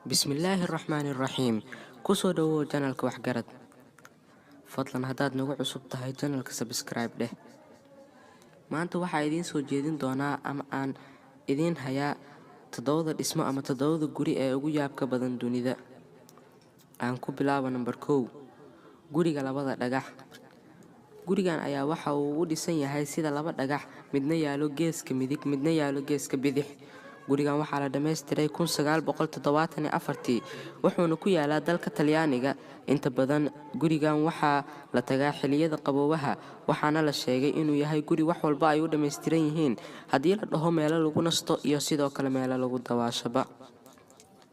Bismillahirrahmanirrahiim. Kusoo dhawow channelka Waxgarad. Fadlan haddaad nagu cusub tahay channelka subscribe dheh. Maanta waxaa idiin soo jeedin doonaa ama aan idiin hayaa 7 dhismo ama 7 guri ee ugu yaabka badan dunida. Aan ku bilaabo number 1. Guriga labada dhagax. Gurigan ayaa waxa uu u dhisan yahay sida laba dhagax, midna yaalo geeska midig, midna yaalo geeska bidix. Gurigan waxaa la dhameystiray 1974, wuxuuna ku yaalaa dalka Talyaaniga. Inta badan gurigan waxaa la tagaa xilliyada qaboobaha, waxaana la sheegay inuu yahay guri wax walba ay u dhameystiran yihiin haddii la dhaho meelo lagu nasto iyo sidoo kale meelo lagu dawaashaba.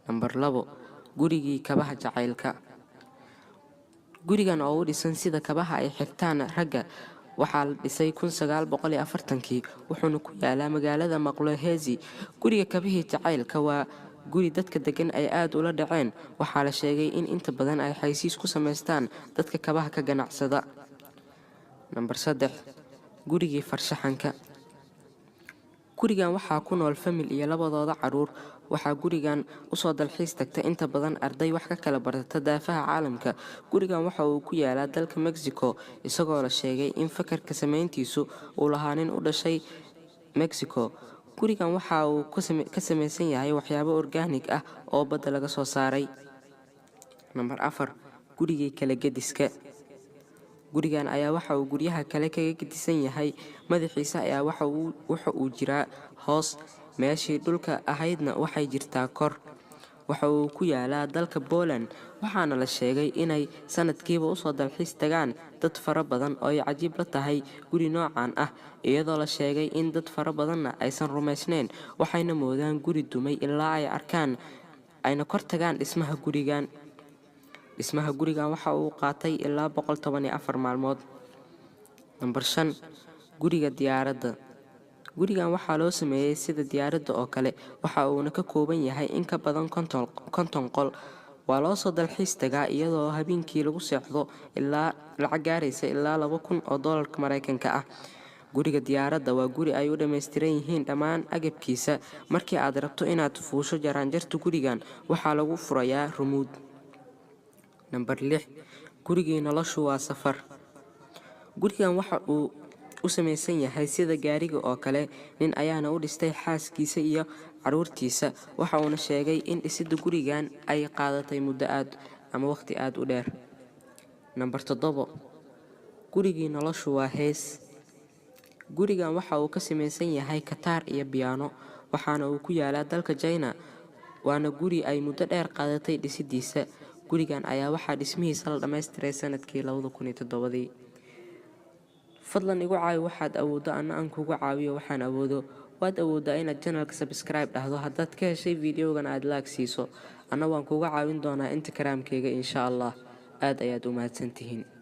Number 2. Gurigii kabaha jacaylka. Gurigan oo u dhisan sida kabaha ay xirtaan ragga waxaa la dhisay 1940, wuxuuna ku yaalaa magaalada Maqloheezi. Guriga kabihii jacaylka waa guri dadka degan ay aad ula dhaceen. Waxaa la sheegay in inta badan ay xaysiis ku sameystaan dadka kabaha ka ganacsada. Number 3. Gurigii farshaxanka. Gurigan waxaa ku nool famil iyo labadooda caruur. Waxaa gurigan u soo dalxiis tagta inta badan arday wax ka kala barata daafaha caalamka. Gurigan waxa uu ku yaalaa dalka Mexico, isagoo la sheegay in fakarka sameyntiisu uu lahaa nin u dhashay Mexico. Gurigan waxa uu ka samaysan yahay waxyaabo organic ah oo badda laga soo saaray. Number 4. Gurigii kala gediska. Gurigan ayaa waxa uu guryaha kale kaga gedisan yahay. Madaxiisa ayaa waxa uu jiraa hoos, meeshii dhulka ahaydna waxay jirtaa kor. Waxa uu ku yaalaa dalka Poland, waxaana la sheegay inay sanadkiiba u soo dalxiis tagaan dad fara badan oo ay cajiib la tahay guri noocan ah, iyadoo la sheegay in dad fara badanna aysan rumaysnayn, waxayna moodaan guri dumay ilaa ay arkaan ayna kor tagaan dhismaha gurigan. Dhismaha gurigan waxa uu qaatay ilaa 114 maalmood. Number 5. Guriga diyaaradda. Gurigan waxaa loo sameeyay sida diyaaradda oo kale, waxa uuna ka kooban yahay in ka badan 50 qol. Waa loo soo dalxiis tagaa iyadoo habeenkii lagu seexdo ilaa lacag gaaraysa ilaa $2,000 Mareykanka ah. Guriga diyaaradda waa guri ay u dhameystiran yihiin dhammaan agabkiisa. Markii aad rabto inaad fuusho jaraanjarta gurigan, waxaa lagu furayaa remote. Number 6. Gurigii noloshu waa safar. Gurigan waxa uu u samaysan yahay sida gaariga oo kale, nin ayaana u dhistay xaaskiisa iyo caruurtiisa. Waxa uuna sheegay in dhisidda gurigan ay qaadatay muddo waqti aad u dheer. Number 7. Gurigii noloshu waa hees. Gurigan waxa uu ka samaysan yahay kataar iyo piano, waxaana uu ku yaalaa dalka China. Waana guri ay muddo dheer qaadatay dhisiddiisa. Gurigan ayaa waxaa dhismihiisa la dhameystiray sanadkii 2007. Fadlan igu caawi waxaad awooddo, anna aan kugu caawiyo waxaan awoodo. Waad awooddaa inaad channelka subscribe dhahdo. Haddaad ka heshay videogan aad like siiso, anna waan kugu caawin doonaa Instagram-kayga insha Allah. Aad ayaad u mahadsantihiin.